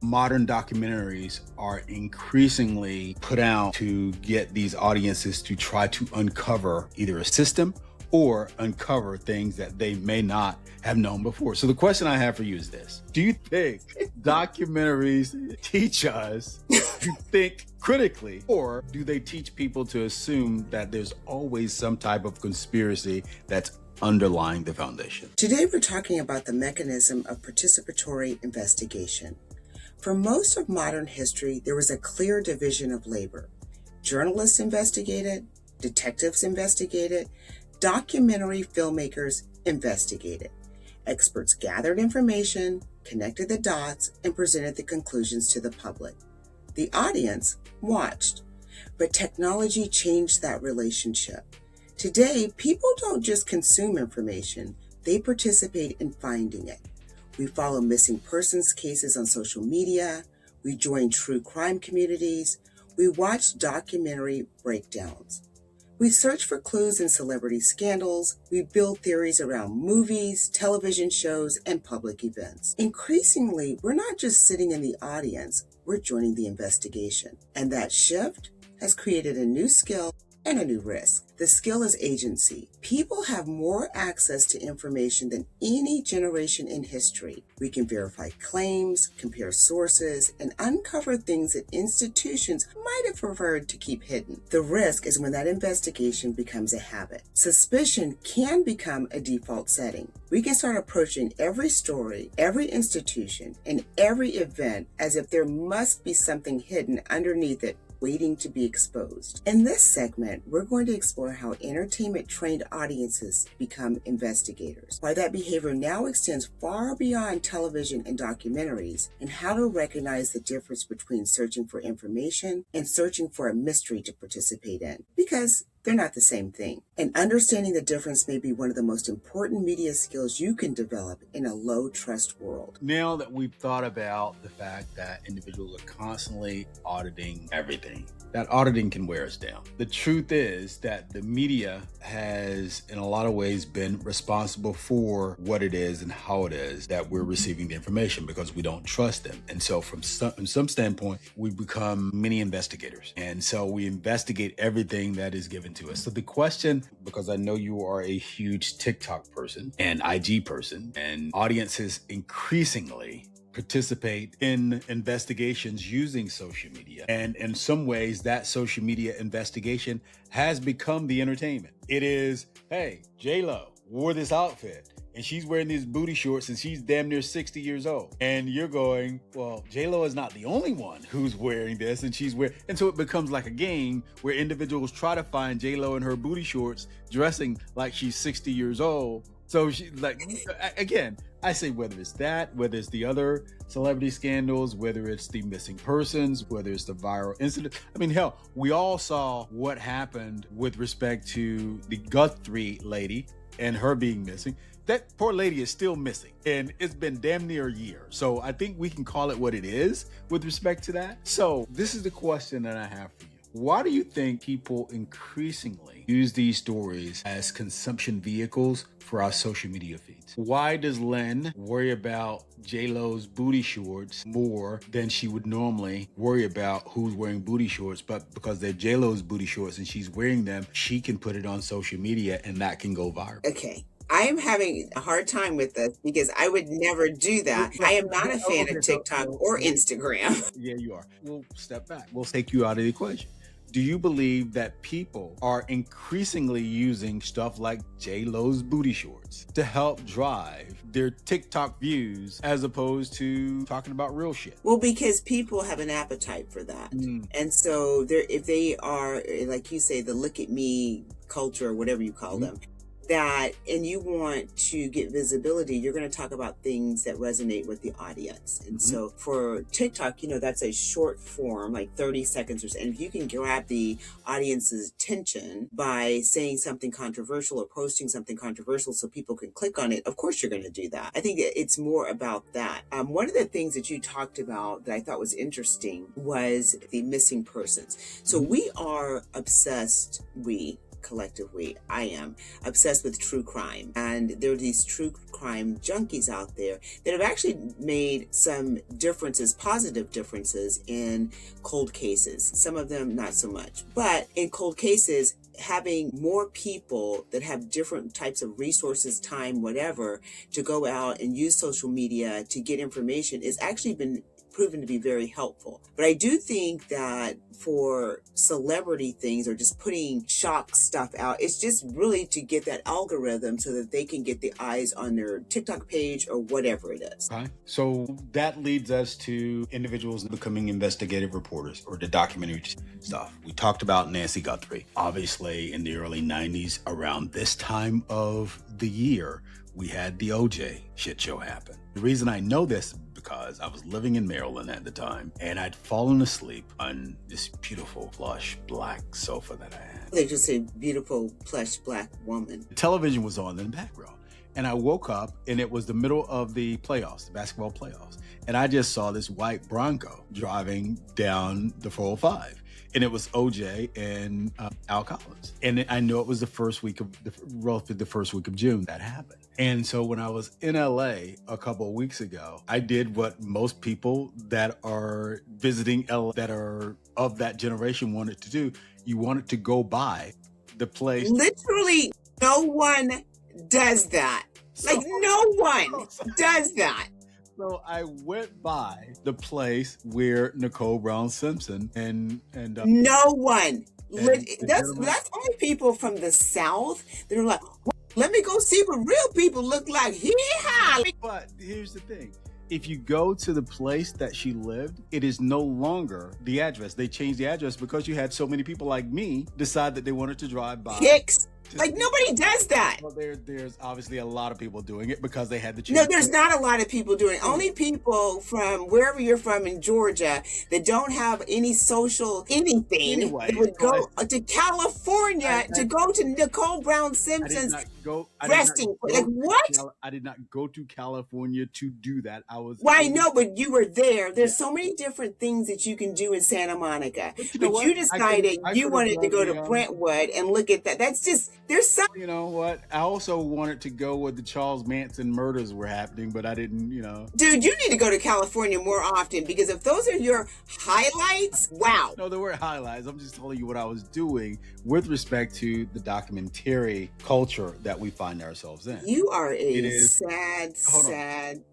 modern documentaries are increasingly put out to get these audiences to try to uncover either a system or uncover things that they may not have known before. So the question I have for you is this. Do you think documentaries teach us to think critically, or do they teach people to assume that there's always some type of conspiracy that's underlying the foundation? Today we're talking about the mechanism of participatory investigation. For most of modern history, there was a clear division of labor. Journalists investigated, detectives investigated, documentary filmmakers investigated. Experts gathered information, connected the dots, and presented the conclusions to the public. The audience watched, but technology changed that relationship. Today, people don't just consume information, they participate in finding it. We follow missing persons cases on social media, we join true crime communities, we watch documentary breakdowns. We search for clues in celebrity scandals, we build theories around movies, television shows, and public events. Increasingly, we're not just sitting in the audience, we're joining the investigation. And that shift has created a new skill and a new risk. The skill is agency. People have more access to information than any generation in history. We can verify claims, compare sources, and uncover things that institutions might have preferred to keep hidden. The risk is when that investigation becomes a habit. Suspicion can become a default setting. We can start approaching every story, every institution, and every event as if there must be something hidden underneath it, waiting to be exposed. In this segment, we're going to explore how entertainment-trained audiences become investigators, why that behavior now extends far beyond television and documentaries, and how to recognize the difference between searching for information and searching for a mystery to participate in, because they're not the same thing. And understanding the difference may be one of the most important media skills you can develop in a low-trust world. Now that we've thought about the fact that individuals are constantly auditing everything, that auditing can wear us down. The truth is that the media has, in a lot of ways, been responsible for what it is and how it is that we're receiving the information because we don't trust them. And so from some standpoint, we become mini investigators. And so we investigate everything that is given to us. So the question, because I know you are a huge TikTok person and IG person, and audiences increasingly participate in investigations using social media. And in some ways, that social media investigation has become the entertainment. It is, hey, J-Lo wore this outfit and she's wearing these booty shorts and she's damn near 60 years old. And you're going, well, J-Lo is not the only one who's wearing this and and so it becomes like a game where individuals try to find J-Lo in her booty shorts dressing like she's 60 years old. So she, like, again, I say whether it's that, whether it's the other celebrity scandals, whether it's the missing persons, whether it's the viral incident. I mean, hell, we all saw what happened with respect to the Guthrie lady and her being missing. That poor lady is still missing, and it's been damn near a year. So I think we can call it what it is with respect to that. So this is the question that I have for you. Why do you think people increasingly use these stories as consumption vehicles for our social media feeds? Why does Lynn worry about J-Lo's booty shorts more than she would normally worry about who's wearing booty shorts? But because they're J-Lo's booty shorts and she's wearing them, she can put it on social media and that can go viral. Okay. I am having a hard time with this because I would never do that. I am not a fan of TikTok or Instagram. Yeah, you are. We'll step back. We'll take you out of the equation. Do you believe that people are increasingly using stuff like J-Lo's booty shorts to help drive their TikTok views as opposed to talking about real shit? Well, because people have an appetite for that. And so if they are, like you say, the look at me culture or whatever you call them, that, and you want to get visibility, you're going to talk about things that resonate with the audience. And so for TikTok, that's a short form, like 30 seconds or so. And if you can grab the audience's attention by saying something controversial or posting something controversial so people can click on it, of course you're going to do that. I think it's more about that. One of the things that you talked about that I thought was interesting was the missing persons. So we are obsessed, collective we, I am obsessed with true crime. And there are these true crime junkies out there that have actually made some differences, positive differences in cold cases. Some of them not so much. But in cold cases, having more people that have different types of resources, time, whatever, to go out and use social media to get information is actually been proven to be very helpful. But I do think that for celebrity things or just putting shock stuff out, it's just really to get that algorithm so that they can get the eyes on their TikTok page or whatever it is. Okay. So that leads us to individuals becoming investigative reporters or the documentary stuff. We talked about Nancy Guthrie. Obviously, in the early 90s, around this time of the year, we had the OJ shit show happen. The reason I know this is because I was living in Maryland at the time and I'd fallen asleep on this beautiful plush black sofa that I had. They just say beautiful plush black woman. The television was on in the background and I woke up and it was the middle of the playoffs, the basketball playoffs. And I just saw this white Bronco driving down the 405. And it was OJ and Al Collins. And I know it was the first week of June that happened. And so when I was in LA a couple of weeks ago, I did what most people that are visiting LA that are of that generation wanted to do. You wanted to go by the place. Literally, no one does that. Like, no one does that. So I went by the place where Nicole Brown Simpson and no one. That's only people from the South that are like, let me go see what real people look like. Hee-haw. But here's the thing. If you go to the place that she lived, it is no longer the address. They changed the address because you had so many people like me decide that they wanted to drive by. Hicks. Like, nobody does that. Well, there's obviously a lot of people doing it because they had to change. No, there's not a lot of people doing it. Only people from wherever you're from in Georgia that don't have any social anything Anyway, would go to California to go to Nicole Brown Simpson's resting place. Like, what? I did not go to California to do that. Well, I know, but you were there. There's so many different things that you can do in Santa Monica. But you decided you wanted to go to Brentwood and look at that. That's just... There's some. You know what? I also wanted to go where the Charles Manson murders were happening, but I didn't, Dude, you need to go to California more often because if those are your highlights, wow. No, they weren't highlights. I'm just telling you what I was doing with respect to the documentary culture that we find ourselves in. You are a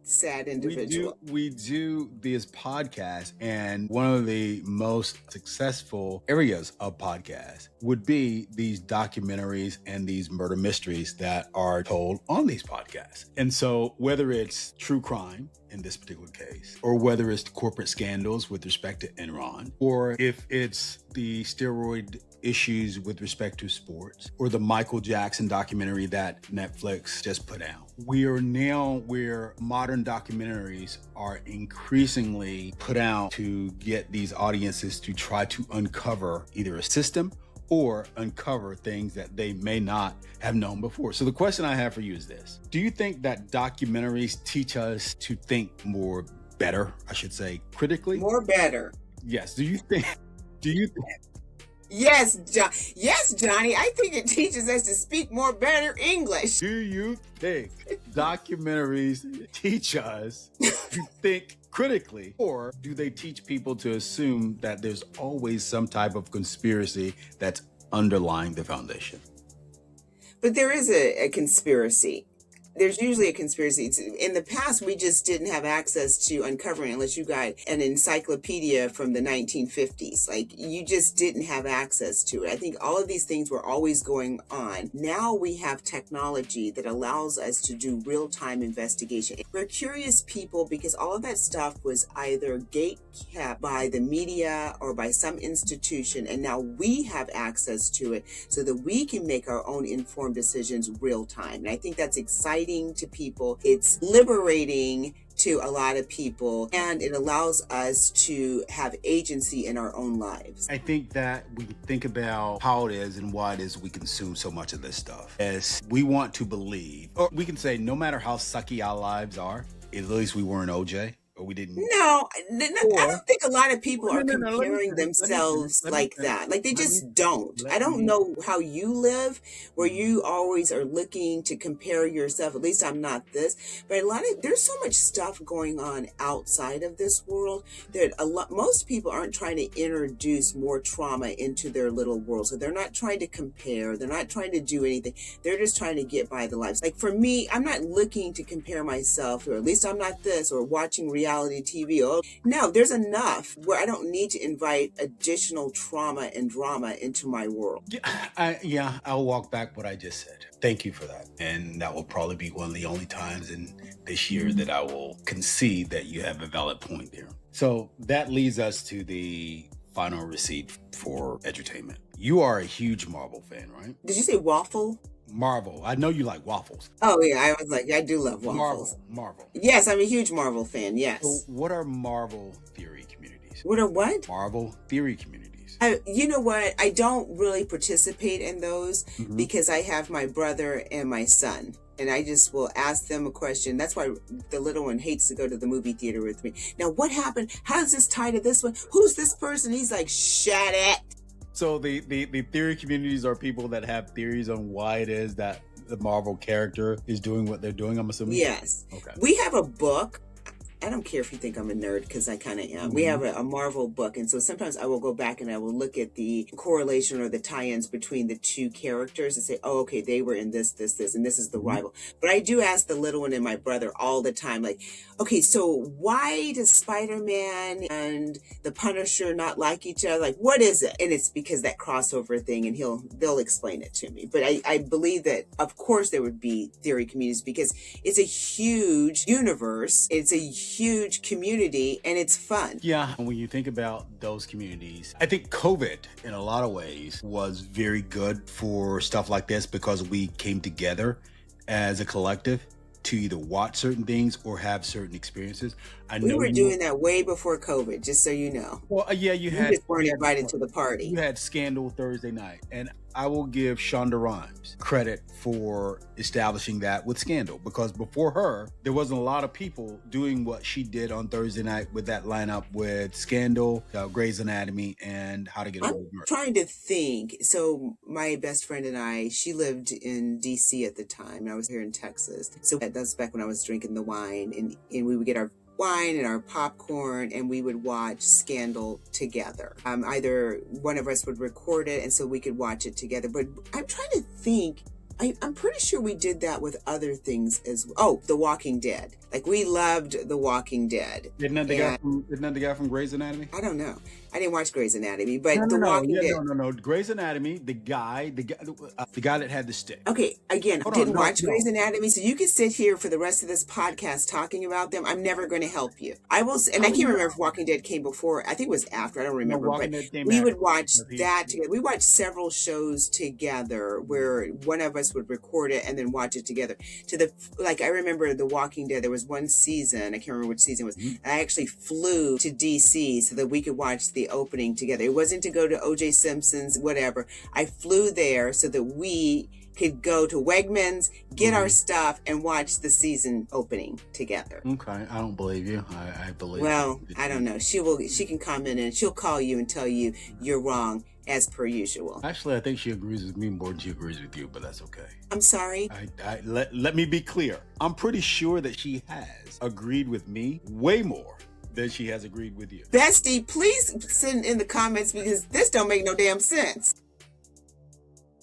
sad individual. We do this podcast, and one of the most successful areas of podcasts would be these documentaries and these murder mysteries that are told on these podcasts. And so whether it's true crime in this particular case, or whether it's the corporate scandals with respect to Enron, or if it's the steroid issues with respect to sports, or the Michael Jackson documentary that Netflix just put out. We are now where modern documentaries are increasingly put out to get these audiences to try to uncover either a system or uncover things that they may not have known before. So the question I have for you is this. Do you think that documentaries teach us to think critically? More better. Yes. Do you think? Yes, Johnny. I think it teaches us to speak more better English. Do you think documentaries teach us to think critically, or do they teach people to assume that there's always some type of conspiracy that's underlying the foundation? But there is a conspiracy. There's usually a conspiracy. In the past, we just didn't have access to uncovering unless you got an encyclopedia from the 1950s. Like, you just didn't have access to it. I think all of these things were always going on. Now we have technology that allows us to do real-time investigation. We're curious people because all of that stuff was either gate-kept by the media or by some institution, and now we have access to it so that we can make our own informed decisions real-time. And I think that's exciting to people. It's liberating to a lot of people, and it allows us to have agency in our own lives. I think that we think about how it is and why it is we consume so much of this stuff. As we want to believe, or we can say no matter how sucky our lives are, at least we weren't OJ, or we didn't. No, I Or don't think a lot of people are no, let me comparing finish. Let me finish. themselves Let me like finish. that. Like they Let me just don't. I let don't me. know how you live, where you always are looking to compare yourself. At least I'm not this, but there's so much stuff going on outside of this world that most people aren't trying to introduce more trauma into their little world. So they're not trying to compare. They're not trying to do anything. They're just trying to get by the lives. Like for me, I'm not looking to compare myself, or at least I'm not this, or watching reality TV. Oh, no, there's enough where I don't need to invite additional trauma and drama into my world. I'll walk back what I just said. Thank you for that. And that will probably be one of the only times in this year that I will concede that you have a valid point there. So that leads us to the final receipt for edutainment. You are a huge Marvel fan, right? Did you say waffle? Marvel. I know you like waffles. Oh yeah, I was like, I do love waffles. Marvel. Yes, I'm a huge Marvel fan. Yes. So what are Marvel theory communities? What are what? Marvel theory communities. You know what? I don't really participate in those because I have my brother and my son. And I just will ask them a question. That's why the little one hates to go to the movie theater with me. Now, what happened? How does this tie to this one? Who's this person? He's like, shut it. So the theory communities are people that have theories on why it is that the Marvel character is doing what they're doing, I'm assuming? Yes. Okay. We have a book. I don't care if you think I'm a nerd, because I kind of am. We have a Marvel book, and so sometimes I will go back and I will look at the correlation or the tie-ins between the two characters and say, oh, okay, they were in this, and this is the rival. But I do ask the little one and my brother all the time, like, okay, so why does Spider-Man and the Punisher not like each other? Like, what is it? And it's because that crossover thing, and they'll explain it to me. But I believe that, of course, there would be theory communities because it's a huge universe. It's a huge community, and it's fun. Yeah, when you think about those communities, I think COVID in a lot of ways was very good for stuff like this because we came together as a collective to either watch certain things or have certain experiences. We were doing that way before COVID, just so you know. Well, yeah, you just weren't invited to the party. You had Scandal Thursday night, and I will give Shonda Rhimes credit for establishing that with Scandal, because before her, there wasn't a lot of people doing what she did on Thursday night with that lineup with Scandal, Grey's Anatomy, and How to Get Away with Murder. I'm trying to think. So my best friend and I, she lived in DC at the time, and I was here in Texas. So that's back when I was drinking the wine, and we would get our wine and our popcorn, and we would watch Scandal together. Either one of us would record it, and so we could watch it together. But I'm trying to think. I'm pretty sure we did that with other things as well. Oh, The Walking Dead. Like, we loved The Walking Dead. Isn't that the guy from Grey's Anatomy? I don't know. I didn't watch Grey's Anatomy, but The Walking Dead. No. Grey's Anatomy, the guy that had the stick. Okay, again, I didn't watch Grey's Anatomy, so you can sit here for the rest of this podcast talking about them. I'm never going to help you. I will, and I can't remember if Walking Dead came before. I think it was after. I don't remember. But we would watch that together. We watched several shows together where one of us would record it and then watch it together. I remember The Walking Dead. There was one season. I can't remember which season it was. I actually flew to DC so that we could watch the opening together. It wasn't to go to OJ Simpson's, whatever. I flew there so that we could go to Wegmans, get our stuff, and watch the season opening together. Okay, I don't believe you. I believe. Well, I don't know. She can comment and she'll call you and tell you you're wrong, as per usual. Actually, I think she agrees with me more than she agrees with you, but that's okay. I'm sorry. Let me be clear. I'm pretty sure that she has agreed with me way more than she has agreed with you. Bestie, please send in the comments, because this don't make no damn sense.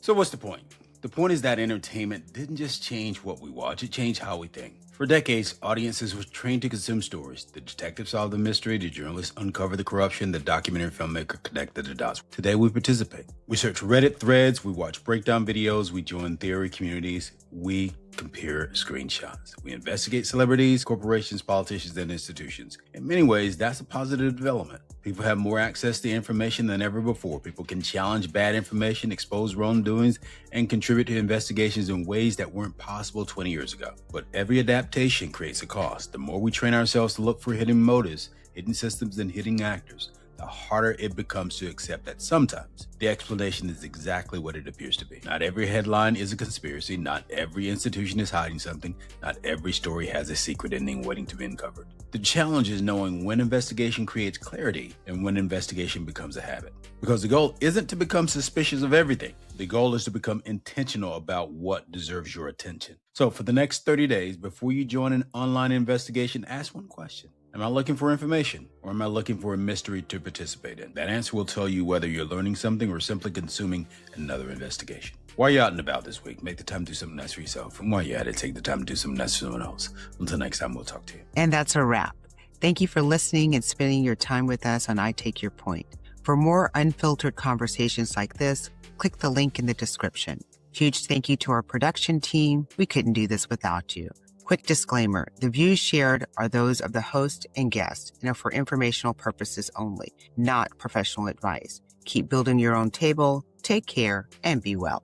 So what's the point? The point is that entertainment didn't just change what we watch, it changed how we think. For decades, audiences were trained to consume stories. The detective solved the mystery, the journalist uncovered the corruption, the documentary filmmaker connected the dots. Today, we participate. We search Reddit threads, we watch breakdown videos, we join theory communities, we compare screenshots. We investigate celebrities, corporations, politicians, and institutions. In many ways, that's a positive development. People have more access to information than ever before. People can challenge bad information, expose wrongdoings, and contribute to investigations in ways that weren't possible 20 years ago. But every adaptation creates a cost. The more we train ourselves to look for hidden motives, hidden systems, and hidden actors, the harder it becomes to accept that sometimes the explanation is exactly what it appears to be. Not every headline is a conspiracy. Not every institution is hiding something. Not every story has a secret ending waiting to be uncovered. The challenge is knowing when investigation creates clarity and when investigation becomes a habit. Because the goal isn't to become suspicious of everything. The goal is to become intentional about what deserves your attention. So for the next 30 days, before you join an online investigation, ask one question. Am I looking for information, or am I looking for a mystery to participate in? That answer will tell you whether you're learning something or simply consuming another investigation. While you're out and about this week, make the time to do something nice for yourself. And while you're at it, take the time to do something nice for someone else. Until next time, we'll talk to you. And that's a wrap. Thank you for listening and spending your time with us on I Take Your Point. For more unfiltered conversations like this, click the link in the description. Huge thank you to our production team. We couldn't do this without you. Quick disclaimer, the views shared are those of the host and guest and are for informational purposes only, not professional advice. Keep building your own table, take care, and be well.